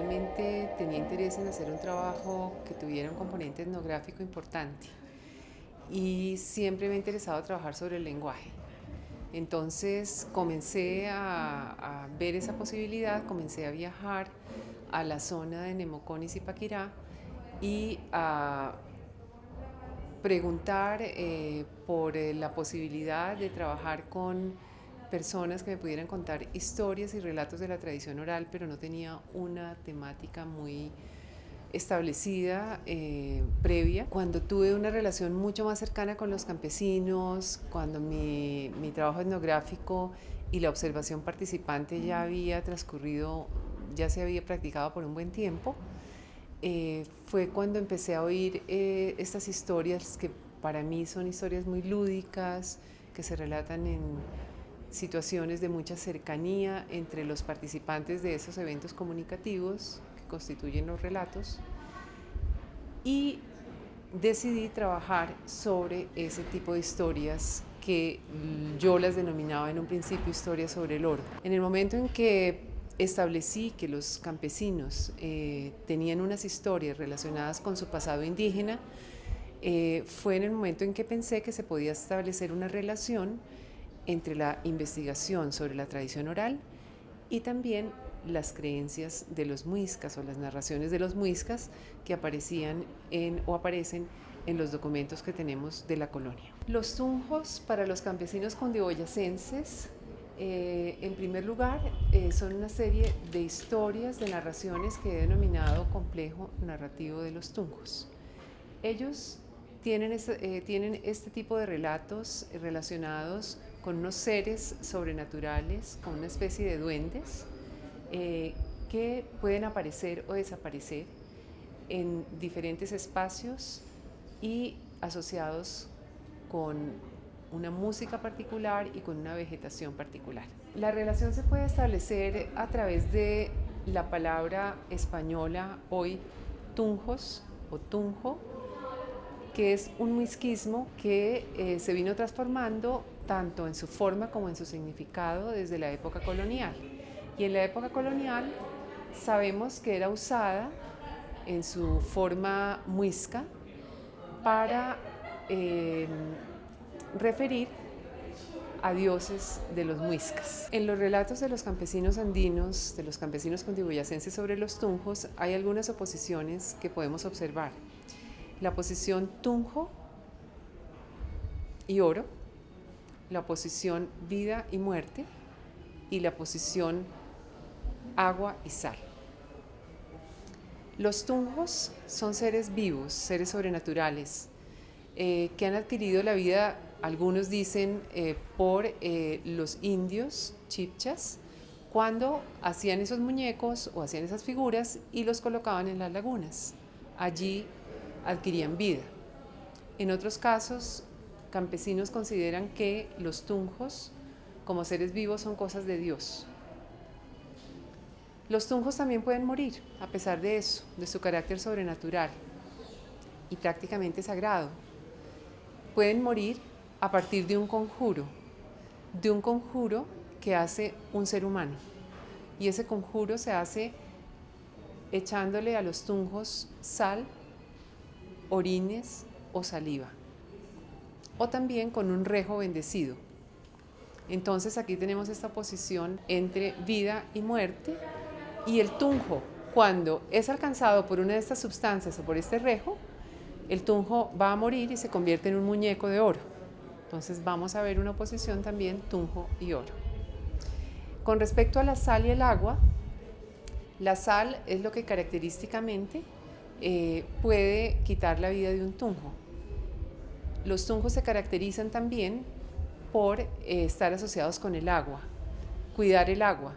realmente tenía interés en hacer un trabajo que tuviera un componente etnográfico importante y siempre me ha interesado trabajar sobre el lenguaje. Entonces comencé a ver esa posibilidad, comencé a viajar a la zona de Nemocón y Zipaquirá y a preguntar por la posibilidad de trabajar con personas que me pudieran contar historias y relatos de la tradición oral, pero no tenía una temática muy establecida previa. Cuando tuve una relación mucho más cercana con los campesinos, cuando mi trabajo etnográfico y la observación participante ya había transcurrido, ya se había practicado por un buen tiempo, fue cuando empecé a oír estas historias que para mí son historias muy lúdicas, que se relatan en situaciones de mucha cercanía entre los participantes de esos eventos comunicativos que constituyen los relatos, y decidí trabajar sobre ese tipo de historias que yo las denominaba en un principio historias sobre el oro. En el momento en que establecí que los campesinos tenían unas historias relacionadas con su pasado indígena, fue en el momento en que pensé que se podía establecer una relación entre la investigación sobre la tradición oral y también las creencias de los muiscas o las narraciones de los muiscas que aparecían o aparecen en los documentos que tenemos de la colonia. Los tunjos para los campesinos cundiboyacenses, en primer lugar, son una serie de historias, de narraciones que he denominado complejo narrativo de los tunjos. Ellos tienen este tipo de relatos relacionados con unos seres sobrenaturales, con una especie de duendes que pueden aparecer o desaparecer en diferentes espacios y asociados con una música particular y con una vegetación particular. La relación se puede establecer a través de la palabra española hoy tunjos o tunjo, que es un muisquismo que se vino transformando tanto en su forma como en su significado desde la época colonial. Y en la época colonial sabemos que era usada en su forma muisca para referir a dioses de los muiscas. En los relatos de los campesinos andinos, de los campesinos cundiboyacenses sobre los tunjos, hay algunas oposiciones que podemos observar. La posición tunjo y oro, la posición vida y muerte y la posición agua y sal. Los tunjos son seres vivos, seres sobrenaturales, que han adquirido la vida, algunos dicen, por los indios chipchas, cuando hacían esos muñecos o hacían esas figuras y los colocaban en las lagunas. Allí adquirían vida. En otros casos, campesinos consideran que los tunjos, como seres vivos, son cosas de Dios. Los tunjos también pueden morir, a pesar de eso, de su carácter sobrenatural y prácticamente sagrado. Pueden morir a partir de un conjuro que hace un ser humano. Y ese conjuro se hace echándole a los tunjos sal, orines o saliva, o también con un rejo bendecido. Entonces aquí tenemos esta posición entre vida y muerte, y el tunjo, cuando es alcanzado por una de estas sustancias o por este rejo, el tunjo va a morir y se convierte en un muñeco de oro. Entonces vamos a ver una oposición también tunjo y oro. Con respecto a la sal y el agua, la sal es lo que característicamente puede quitar la vida de un tunjo. Los tunjos se caracterizan también por estar asociados con el agua, cuidar el agua,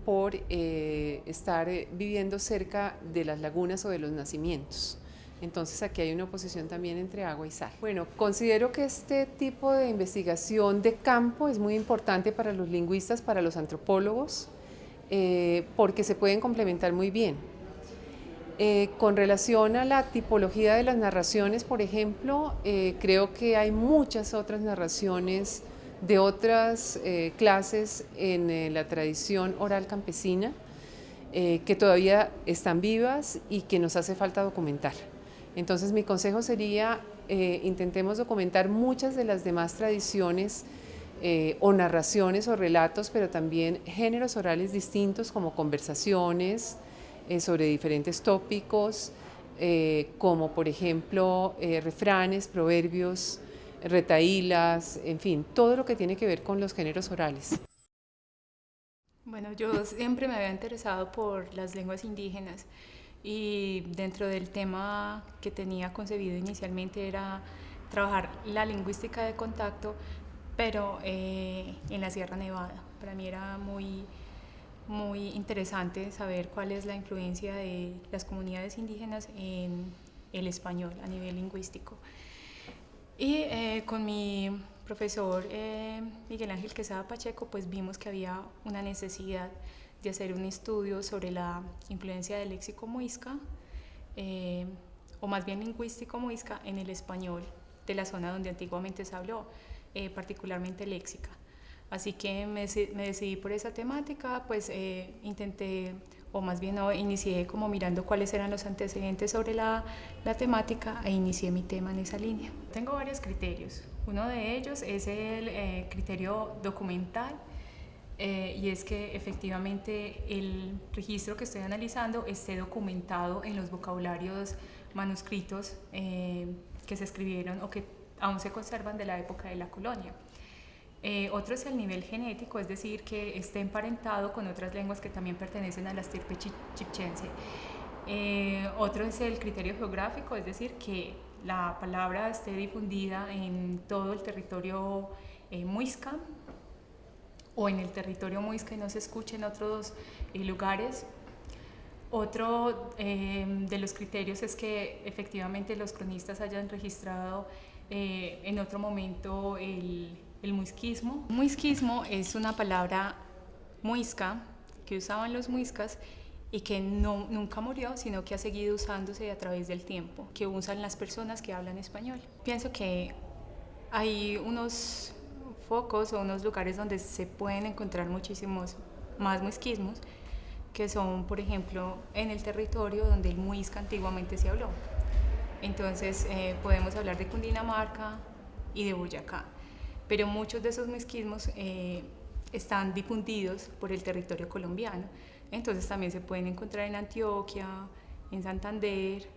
por estar viviendo cerca de las lagunas o de los nacimientos. Entonces aquí hay una oposición también entre agua y sal. Bueno, considero que este tipo de investigación de campo es muy importante para los lingüistas, para los antropólogos, porque se pueden complementar muy bien. Con relación a la tipología de las narraciones, por ejemplo, creo que hay muchas otras narraciones de otras clases en la tradición oral campesina. que todavía están vivas y que nos hace falta documentar. Entonces mi consejo sería, intentemos documentar muchas de las demás tradiciones o narraciones o relatos, pero también géneros orales distintos como conversaciones sobre diferentes tópicos, como por ejemplo refranes, proverbios, retahílas, en fin, todo lo que tiene que ver con los géneros orales. Bueno, yo siempre me había interesado por las lenguas indígenas y dentro del tema que tenía concebido inicialmente era trabajar la lingüística de contacto, pero en la Sierra Nevada. Para mí era muy interesante saber cuál es la influencia de las comunidades indígenas en el español a nivel lingüístico. Y con mi profesor Miguel Ángel Quesada Pacheco, pues vimos que había una necesidad de hacer un estudio sobre la influencia del léxico muisca, o más bien lingüístico muisca, en el español de la zona donde antiguamente se habló, particularmente léxica. Así que me decidí por esa temática, pues intenté, o más bien no, inicié como mirando cuáles eran los antecedentes sobre la temática e inicié mi tema en esa línea. Tengo varios criterios. Uno de ellos es el criterio documental, y es que efectivamente el registro que estoy analizando esté documentado en los vocabularios manuscritos que se escribieron o que aún se conservan de la época de la colonia. Otro es el nivel genético, es decir, que esté emparentado con otras lenguas que también pertenecen a la estirpe chibchense. Otro es el criterio geográfico, es decir, que la palabra esté difundida en todo el territorio muisca o en el territorio muisca y no se escuche en otros lugares. Otro de los criterios es que efectivamente los cronistas hayan registrado en otro momento el muisquismo. Muisquismo es una palabra muisca que usaban los muiscas y que nunca murió, sino que ha seguido usándose a través del tiempo, que usan las personas que hablan español. Pienso que hay unos focos o unos lugares donde se pueden encontrar muchísimos más muisquismos, que son, por ejemplo, en el territorio donde el muisca antiguamente se habló. Entonces podemos hablar de Cundinamarca y de Boyacá, pero muchos de esos muisquismos están difundidos por el territorio colombiano. Entonces también se pueden encontrar en Antioquia, en Santander,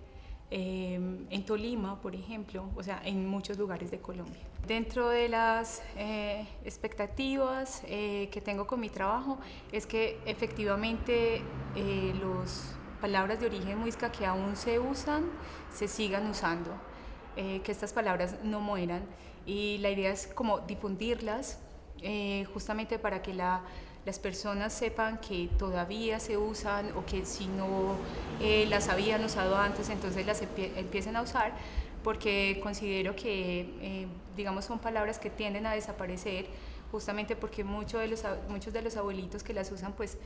en Tolima, por ejemplo, o sea, en muchos lugares de Colombia. Dentro de las expectativas que tengo con mi trabajo es que efectivamente las palabras de origen muisca que aún se usan, se sigan usando, que estas palabras no mueran, y la idea es como difundirlas justamente para que las personas sepan que todavía se usan, o que si no las habían usado antes, entonces las empiecen a usar, porque considero que digamos son palabras que tienden a desaparecer justamente porque muchos de los abuelitos que las usan pues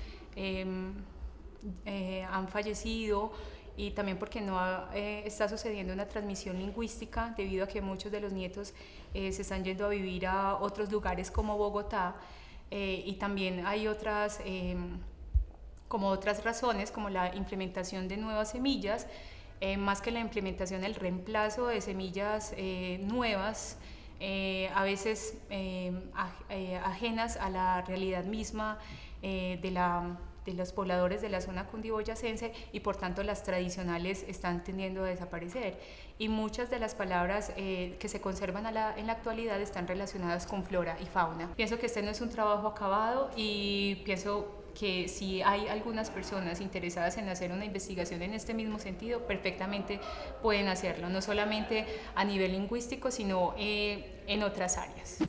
han fallecido, y también porque no está sucediendo una transmisión lingüística debido a que muchos de los nietos se están yendo a vivir a otros lugares como Bogotá, y también hay otras razones como la implementación de nuevas semillas, más que la implementación, el reemplazo de semillas nuevas, a veces ajenas a la realidad misma de los pobladores de la zona cundiboyacense, y por tanto las tradicionales están tendiendo a desaparecer, y muchas de las palabras que se conservan en la actualidad están relacionadas con flora y fauna. Pienso que este no es un trabajo acabado, y pienso que si hay algunas personas interesadas en hacer una investigación en este mismo sentido, perfectamente pueden hacerlo, no solamente a nivel lingüístico, sino en otras áreas.